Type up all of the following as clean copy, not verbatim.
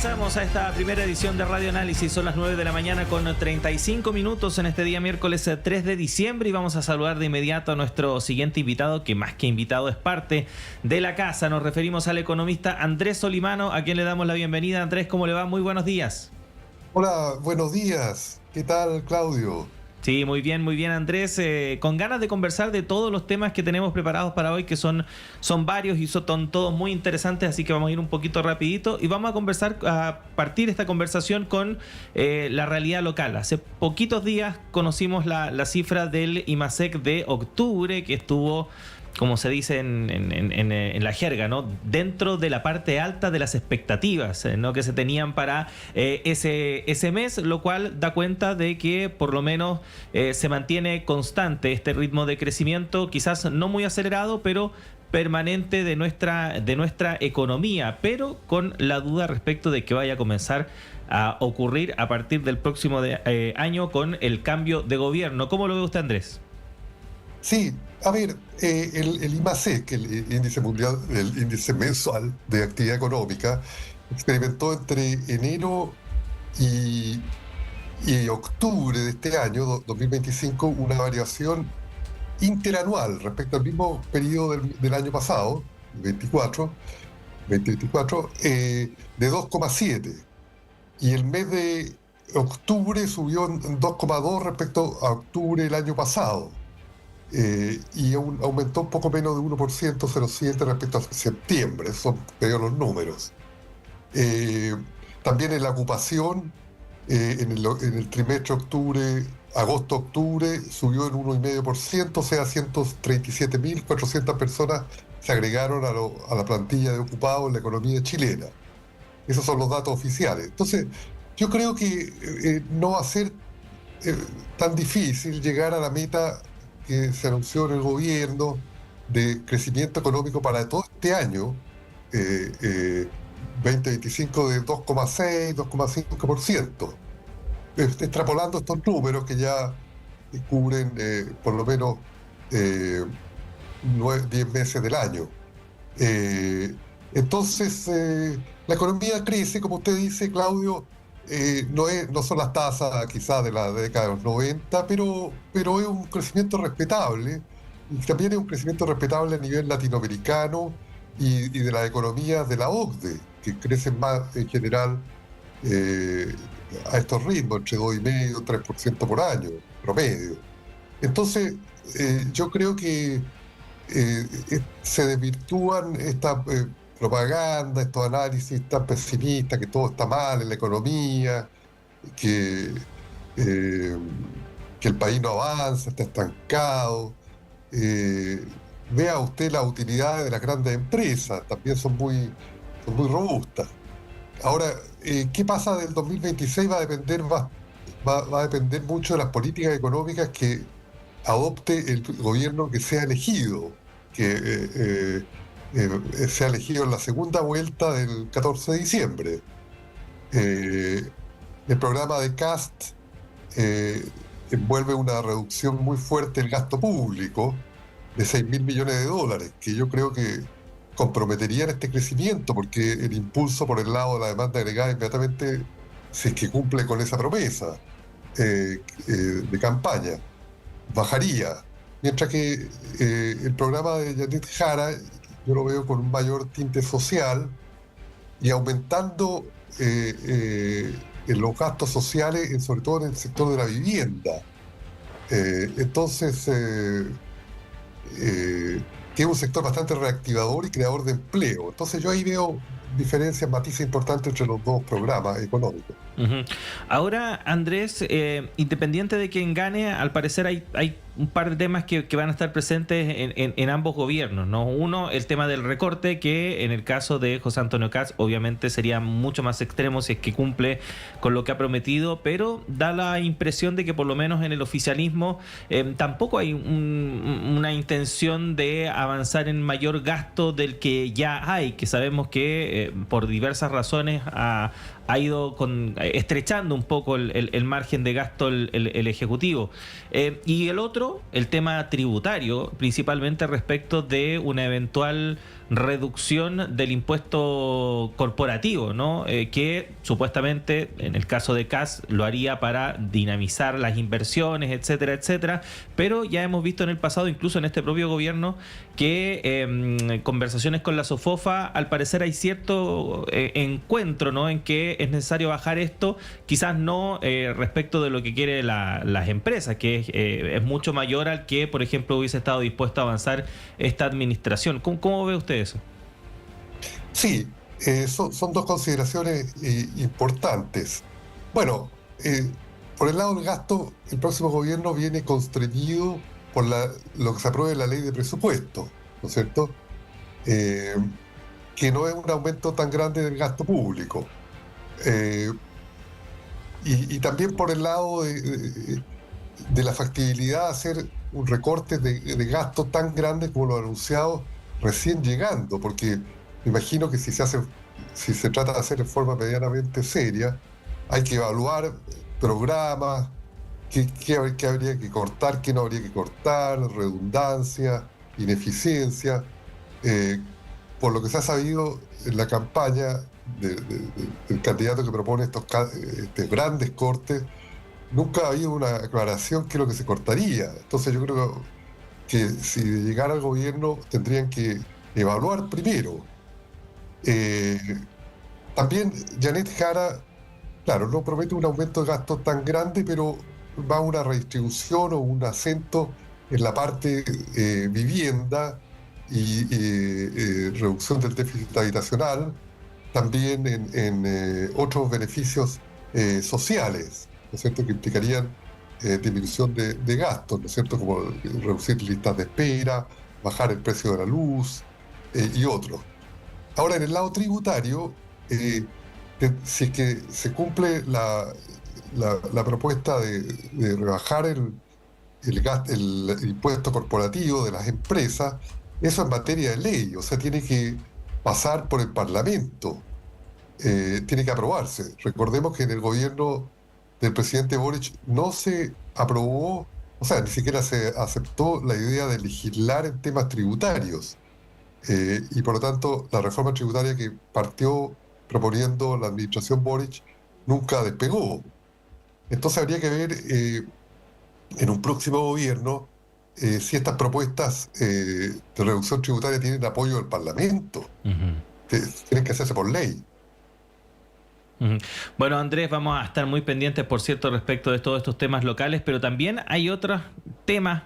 Comenzamos a esta primera edición de Radio Análisis. Son las 9 de la mañana con 35 minutos en este día miércoles 3 de diciembre y vamos a saludar de inmediato a nuestro siguiente invitado, que más que invitado es parte de la casa. Nos referimos al economista Andrés Solimano, a quien le damos la bienvenida. Andrés, ¿cómo le va? Muy buenos días. Hola, buenos días. ¿Qué tal, Claudio? Sí, muy bien Andrés, con ganas de conversar de todos los temas que tenemos preparados para hoy, que son varios y son todos muy interesantes, así que vamos a ir un poquito rapidito y vamos a conversar, a partir esta conversación con la realidad local. Hace poquitos días conocimos la cifra del IMASEC de octubre, que estuvo, como se dice en la jerga, ¿no?, dentro de la parte alta de las expectativas, ¿no?, que se tenían para ese mes, lo cual da cuenta de que por lo menos se mantiene constante este ritmo de crecimiento, quizás no muy acelerado, pero permanente de nuestra economía, pero con la duda respecto de que vaya a comenzar a ocurrir a partir del próximo año con el cambio de gobierno. ¿Cómo lo ve usted, Andrés? Sí, a ver, el IMASEC, el índice mundial, el índice mensual de actividad económica, experimentó entre enero y octubre de este año, 2025, una variación interanual respecto al mismo periodo del año pasado, 2024, de 2,7. Y el mes de octubre subió en 2,2 respecto a octubre del año pasado. Y aumentó un poco menos de 1%, 0,7 respecto a septiembre. Son peor los números. También en la ocupación, en el trimestre agosto-octubre, subió en 1,5%, o sea, 137.400 personas se agregaron a la plantilla de ocupados en la economía chilena. Esos son los datos oficiales. Entonces, yo creo que no va a ser tan difícil llegar a la meta que se anunció en el gobierno de crecimiento económico para todo este año, 2025, de 2,6, 2,5%. Extrapolando estos números que ya cubren por lo menos 10 meses del año. Entonces, la economía crece, como usted dice, Claudio. No son las tasas quizás de la década de los 90, pero es un crecimiento respetable, y también es un crecimiento respetable a nivel latinoamericano y de las economías de la OCDE, que crecen más en general a estos ritmos, entre 2,5% y 3% por año, promedio. Entonces, yo creo que se desvirtúan estas propaganda, estos análisis tan pesimistas, que todo está mal en la economía, que el país no avanza, está estancado. Vea usted las utilidades de las grandes empresas, también son muy robustas. Ahora, ¿qué pasa del 2026? Va a depender mucho de las políticas económicas que adopte el gobierno que sea elegido, se ha elegido en la segunda vuelta del 14 de diciembre. El programa de Kast envuelve una reducción muy fuerte del gasto público de 6.000 millones de dólares, que yo creo que comprometerían este crecimiento, porque el impulso por el lado de la demanda agregada inmediatamente, si es que cumple con esa promesa de campaña, bajaría. Mientras que el programa de Yanit Jara yo lo veo con un mayor tinte social y aumentando en los gastos sociales, sobre todo en el sector de la vivienda. Entonces, que es un sector bastante reactivador y creador de empleo. Entonces yo ahí veo diferencias, matices importantes entre los dos programas económicos. Uh-huh. Ahora, Andrés, independiente de quién gane, al parecer hay un par de temas que van a estar presentes en ambos gobiernos, ¿no? Uno, el tema del recorte, que en el caso de José Antonio Kast obviamente sería mucho más extremo si es que cumple con lo que ha prometido, pero da la impresión de que por lo menos en el oficialismo tampoco hay una intención de avanzar en mayor gasto del que ya hay, que sabemos que por diversas razones ha ido estrechando un poco el margen de gasto el Ejecutivo. Y el otro, el tema tributario, principalmente respecto de una eventual reducción del impuesto corporativo, ¿no? Que supuestamente, en el caso de CAS, lo haría para dinamizar las inversiones, etcétera, etcétera. Pero ya hemos visto en el pasado, incluso en este propio gobierno, que conversaciones con la SOFOFA, al parecer hay cierto encuentro, ¿no? En que es necesario bajar esto, quizás no respecto de lo que quiere las empresas, que es mucho mayor al que, por ejemplo, hubiese estado dispuesto a avanzar esta administración. ¿Cómo ve usted eso? Sí, son dos consideraciones importantes. Bueno, por el lado del gasto, el próximo gobierno viene constreñido por lo que se apruebe en la ley de presupuesto, ¿no es cierto? Eh, que no es un aumento tan grande del gasto público. Eh, y también por el lado de la factibilidad de hacer un recorte de gastos tan grande como lo anunciado recién llegando, porque me imagino que si se trata de hacer de forma medianamente seria, hay que evaluar programas, qué habría que cortar, qué no habría que cortar, redundancia, ineficiencia. Eh, por lo que se ha sabido en la campaña del candidato que propone estos grandes cortes, nunca ha habido una aclaración qué es lo que se cortaría. Entonces yo creo que si llegara al gobierno tendrían que evaluar primero. Eh, También Janet Jara, claro, no promete un aumento de gastos tan grande, pero va a una redistribución o un acento en la parte vivienda y reducción del déficit habitacional, también en otros beneficios sociales, ¿no es cierto?, que implicarían disminución de gastos, ¿no es cierto?, como reducir listas de espera, bajar el precio de la luz y otros. Ahora, en el lado tributario, si es que se cumple la propuesta de rebajar el impuesto corporativo de las empresas, eso en materia de ley, o sea, tiene que pasar por el Parlamento, tiene que aprobarse. Recordemos que en el gobierno del presidente Boric no se aprobó, o sea, ni siquiera se aceptó la idea de legislar en temas tributarios. Y por lo tanto, la reforma tributaria que partió proponiendo la administración Boric nunca despegó. Entonces habría que ver en un próximo gobierno si estas propuestas de reducción tributaria tienen apoyo del Parlamento. Uh-huh. Tienen que hacerse por ley. Bueno, Andrés, vamos a estar muy pendientes, por cierto, respecto de todos estos temas locales, pero también hay otros temas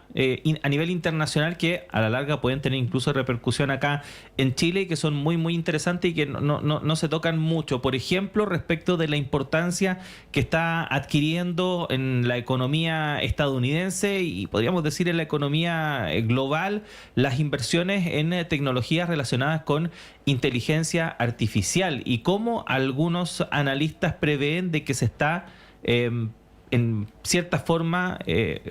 a nivel internacional que a la larga pueden tener incluso repercusión acá en Chile y que son muy, muy interesantes y que no se tocan mucho. Por ejemplo, respecto de la importancia que está adquiriendo en la economía estadounidense y podríamos decir en la economía global las inversiones en tecnologías relacionadas con inteligencia artificial y cómo algunos analistas prevén de que se está en cierta forma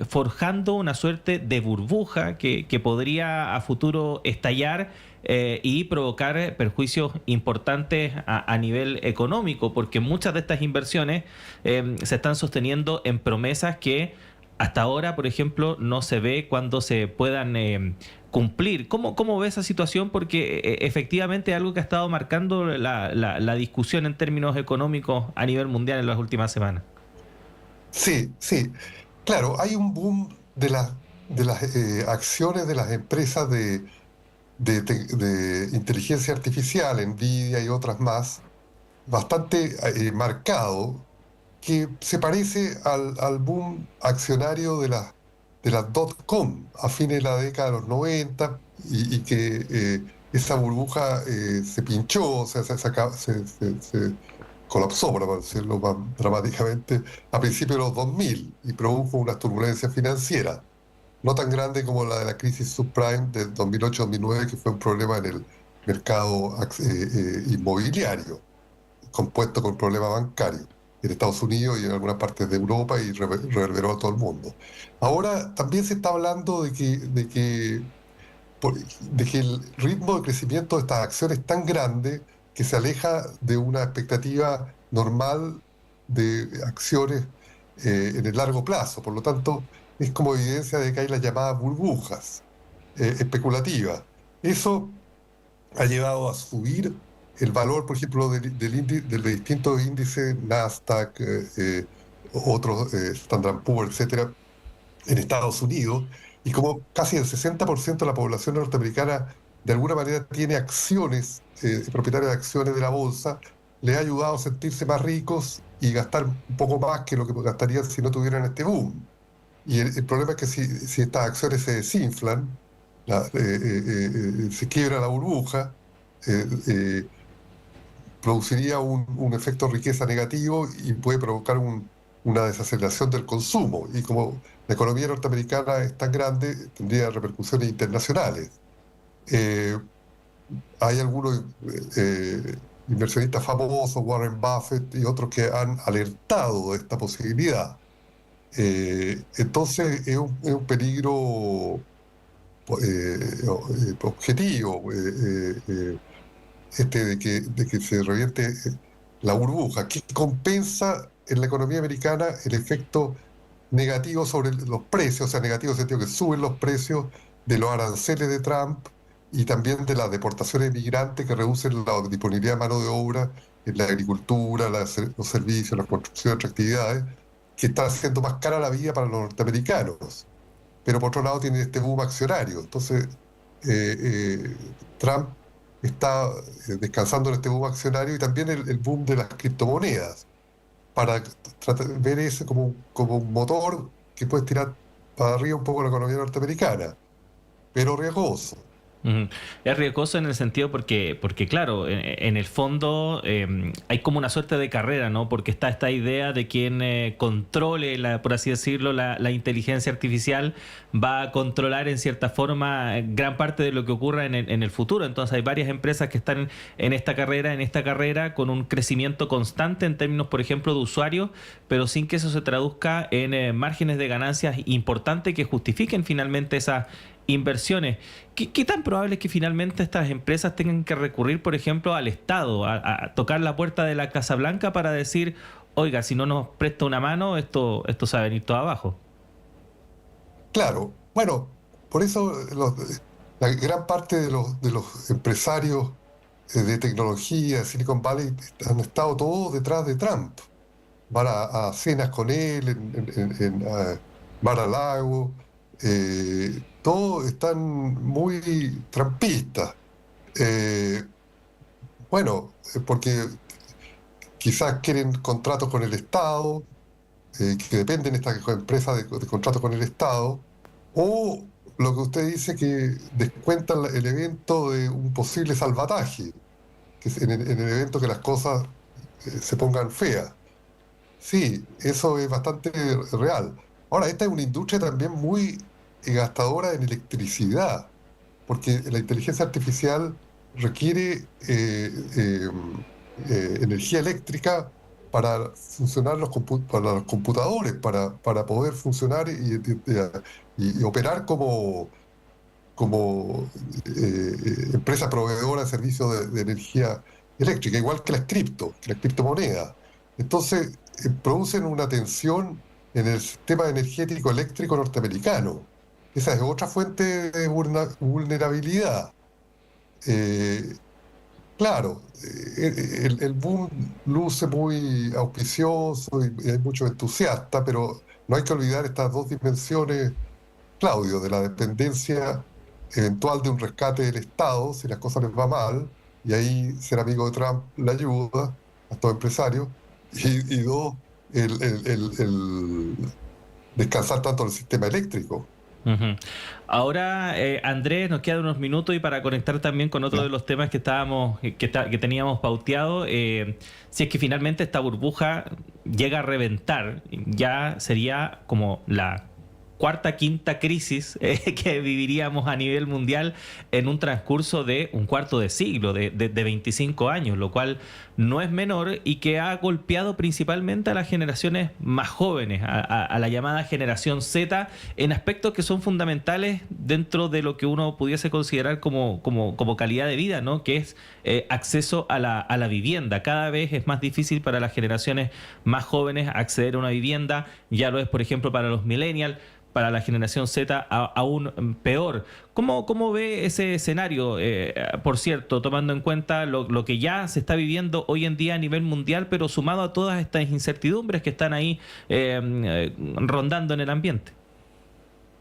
forjando una suerte de burbuja que podría a futuro estallar y provocar perjuicios importantes a nivel económico, porque muchas de estas inversiones se están sosteniendo en promesas que hasta ahora, por ejemplo, no se ve cuándo se puedan cumplir. ¿Cómo ve esa situación? Porque efectivamente es algo que ha estado marcando la discusión en términos económicos a nivel mundial en las últimas semanas. Sí, sí. Claro, hay un boom de las acciones de las empresas de inteligencia artificial, Nvidia y otras más, bastante marcado, que se parece al boom accionario de las .com a fines de la década de los 90 y que esa burbuja se pinchó, o sea, se colapsó, por decirlo más dramáticamente, a principios de los 2000 y produjo una turbulencia financiera, no tan grande como la de la crisis subprime del 2008-2009, que fue un problema en el mercado inmobiliario, compuesto con problemas bancarios en Estados Unidos y en algunas partes de Europa y reverberó a todo el mundo. Ahora también se está hablando de que el ritmo de crecimiento de estas acciones es tan grande que se aleja de una expectativa normal de acciones en el largo plazo. Por lo tanto, es como evidencia de que hay las llamadas burbujas especulativas. Eso ha llevado a subir el valor, por ejemplo, de los distintos índices, Nasdaq, otros, Standard Poor's, etcétera, en Estados Unidos, y como casi el 60% de la población norteamericana de alguna manera tiene acciones, propietaria de acciones de la bolsa, le ha ayudado a sentirse más ricos y gastar un poco más que lo que gastarían si no tuvieran este boom. Y el problema es que si estas acciones se desinflan, se quiebra la burbuja, eh, eh, produciría un efecto riqueza negativo y puede provocar una desaceleración del consumo. Y como la economía norteamericana es tan grande, tendría repercusiones internacionales. Eh, Hay algunos inversionistas famosos, Warren Buffett y otros, que han alertado de esta posibilidad. Entonces es un peligro objetivo, de que se revierte la burbuja, que compensa en la economía americana el efecto negativo sobre los precios, o sea, negativo en el sentido que suben los precios de los aranceles de Trump y también de las deportaciones de migrantes que reducen la disponibilidad de mano de obra en la agricultura, los servicios, la construcción, otras actividades, que está haciendo más cara la vida para los norteamericanos. Pero por otro lado tiene este boom accionario. Entonces, Trump está descansando en este boom accionario y también el boom de las criptomonedas, para ver eso como un motor que puede tirar para arriba un poco la economía norteamericana, pero riesgoso. Ujú. Es riesgoso en el sentido porque claro, en el fondo hay como una suerte de carrera, ¿no? Porque está esta idea de quien controle, por así decirlo, la inteligencia artificial va a controlar en cierta forma gran parte de lo que ocurra en el futuro. Entonces hay varias empresas que están en esta carrera con un crecimiento constante en términos, por ejemplo, de usuarios, pero sin que eso se traduzca en márgenes de ganancias importantes que justifiquen finalmente esas inversiones. ¿Qué tan probable es que finalmente estas empresas tengan que recurrir, por ejemplo, al Estado, a tocar la puerta de la Casa Blanca para decir, oiga, si no nos presta una mano, esto se va a venir todo abajo? Claro, bueno, por eso la gran parte de los empresarios de tecnología de Silicon Valley han estado todos detrás de Trump. Van a cenas con él en Mar-a-Lago, todos están muy trampistas. Eh, bueno, porque quizás quieren contratos con el Estado, que dependen de estas empresas de contratos con el Estado, o lo que usted dice, que descuentan el evento de un posible salvataje, que es en el evento que las cosas se pongan feas. Sí, eso es bastante real. Ahora, esta es una industria también muy gastadora en electricidad, porque la inteligencia artificial requiere energía eléctrica para funcionar para los computadores, para poder funcionar y operar como empresa proveedora de servicios de energía eléctrica, igual que que las criptomonedas. Entonces, producen una tensión en el sistema energético eléctrico norteamericano. Esa es otra fuente de vulnerabilidad. Eh, claro, el boom luce muy auspicioso y hay muchos entusiastas, pero no hay que olvidar estas dos dimensiones, Claudio, de la dependencia eventual de un rescate del Estado si las cosas les va mal, y ahí ser amigo de Trump le ayuda a estos empresarios, y dos, el descansar tanto del sistema eléctrico. Ujú. Ahora, Andrés, nos quedan unos minutos y para conectar también con otro de los temas que estábamos, que teníamos pauteado, si es que finalmente esta burbuja llega a reventar, ya sería como la cuarta, quinta crisis que viviríamos a nivel mundial en un transcurso de un cuarto de siglo, de 25 años, lo cual no es menor y que ha golpeado principalmente a las generaciones más jóvenes, a la llamada generación Z, en aspectos que son fundamentales dentro de lo que uno pudiese considerar como calidad de vida, ¿no? Que es acceso a la vivienda. Cada vez es más difícil para las generaciones más jóvenes acceder a una vivienda, ya lo es, por ejemplo, para los millennials. para la generación Z aún peor. ¿Cómo ve ese escenario? Por cierto, tomando en cuenta lo que ya se está viviendo hoy en día a nivel mundial, pero sumado a todas estas incertidumbres que están ahí rondando en el ambiente.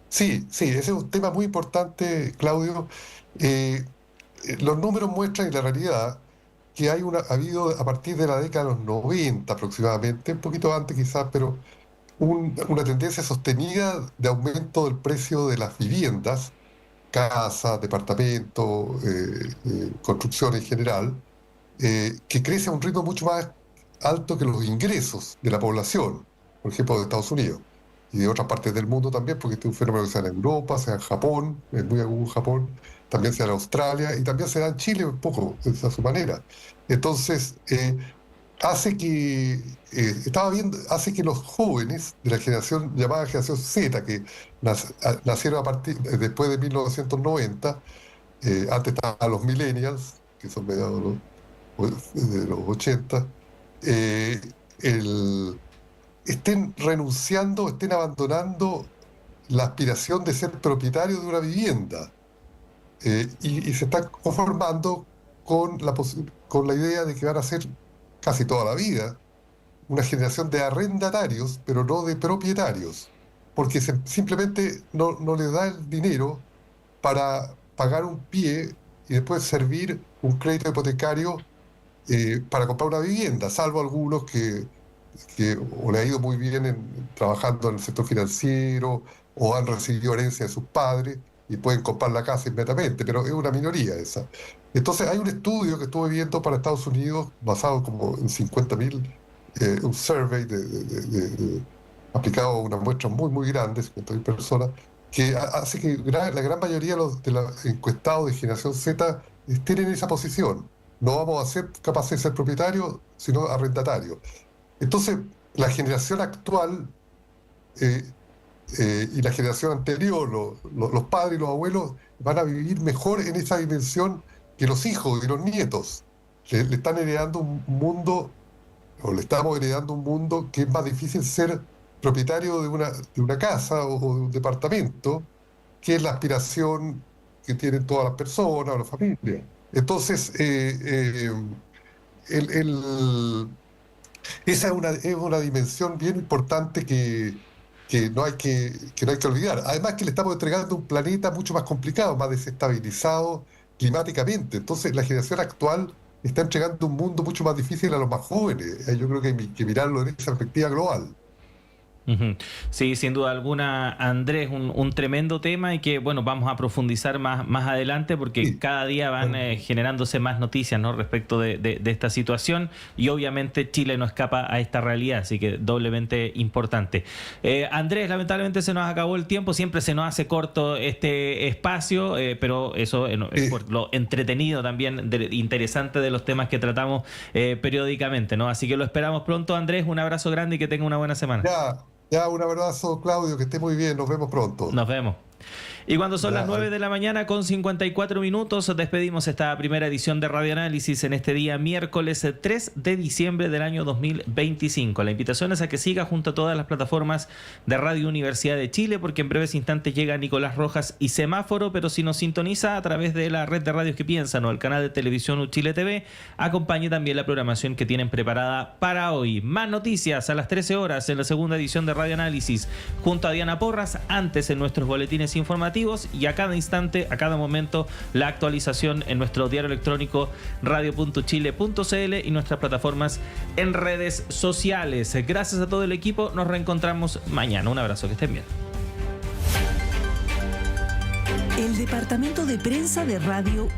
Sí, ese es un tema muy importante, Claudio. Los números muestran en la realidad que ha habido a partir de la década de los 90 aproximadamente, un poquito antes quizás, pero una tendencia sostenida de aumento del precio de las viviendas, casas, departamentos, construcción en general, que crece a un ritmo mucho más alto que los ingresos de la población, por ejemplo, de Estados Unidos y de otras partes del mundo también, porque este es un fenómeno que se da en Europa, se da en Japón, es muy agudo en Japón, también se da en Australia y también se da en Chile un poco, a su manera. Entonces, hace que los jóvenes de la generación llamada generación Z, que nacieron después de 1990, antes estaban los millennials, que son mediados de los 80, eh, estén renunciando, estén abandonando la aspiración de ser propietario de una vivienda, y se están conformando con la idea de que van a ser casi toda la vida una generación de arrendatarios, pero no de propietarios, porque simplemente no les da el dinero para pagar un pie y después servir un crédito hipotecario para comprar una vivienda, salvo algunos que o le ha ido muy bien trabajando en el sector financiero o han recibido herencia de sus padres y pueden comprar la casa inmediatamente, pero es una minoría esa. Entonces hay un estudio que estuve viendo para Estados Unidos, basado como en 50.000, un survey aplicado a una muestra muy grande, 50.000 personas, que hace que la gran mayoría de los encuestados de generación Z estén en esa posición. No vamos a ser capaces de ser propietarios, sino arrendatarios. Entonces, la generación actual y la generación anterior, los padres y los abuelos, van a vivir mejor en esa dimensión que los hijos y los nietos. Le están heredando un mundo, o le estamos heredando un mundo que es más difícil ser propietario de una casa o de un departamento, que es la aspiración que tienen todas las personas o las familias. Entonces, esa es una dimensión bien importante que no hay que olvidar. Además que le estamos entregando un planeta mucho más complicado, más desestabilizado climáticamente. Entonces la generación actual está entregando un mundo mucho más difícil a los más jóvenes. Yo creo que hay que mirarlo en esa perspectiva global. Sí, sin duda alguna, Andrés, un tremendo tema y que, bueno, vamos a profundizar más adelante porque sí, cada día van generándose más noticias, ¿no?, respecto de esta situación, y obviamente Chile no escapa a esta realidad, así que doblemente importante. Andrés, lamentablemente se nos acabó el tiempo, siempre se nos hace corto este espacio, pero eso es por lo entretenido también, interesante de los temas que tratamos periódicamente, ¿no? Así que lo esperamos pronto, Andrés, un abrazo grande y que tenga una buena semana. Ya, un abrazo, Claudio, que esté muy bien, nos vemos pronto. Nos vemos. Y cuando son las 9 de la mañana con 54 minutos, despedimos esta primera edición de Radio Análisis en este día miércoles 3 de diciembre del año 2025. La invitación es a que siga junto a todas las plataformas de Radio Universidad de Chile, porque en breves instantes llega Nicolás Rojas y Semáforo, pero si nos sintoniza a través de la red de radios que piensan o el canal de televisión Chile TV, acompañe también la programación que tienen preparada para hoy. Más noticias a las 13 horas en la segunda edición de Radio Análisis junto a Diana Porras, antes en nuestros boletines informativos, y a cada instante, a cada momento, la actualización en nuestro diario electrónico radio.chile.cl y nuestras plataformas en redes sociales. Gracias a todo el equipo, nos reencontramos mañana. Un abrazo, que estén bien. El departamento de prensa de Radio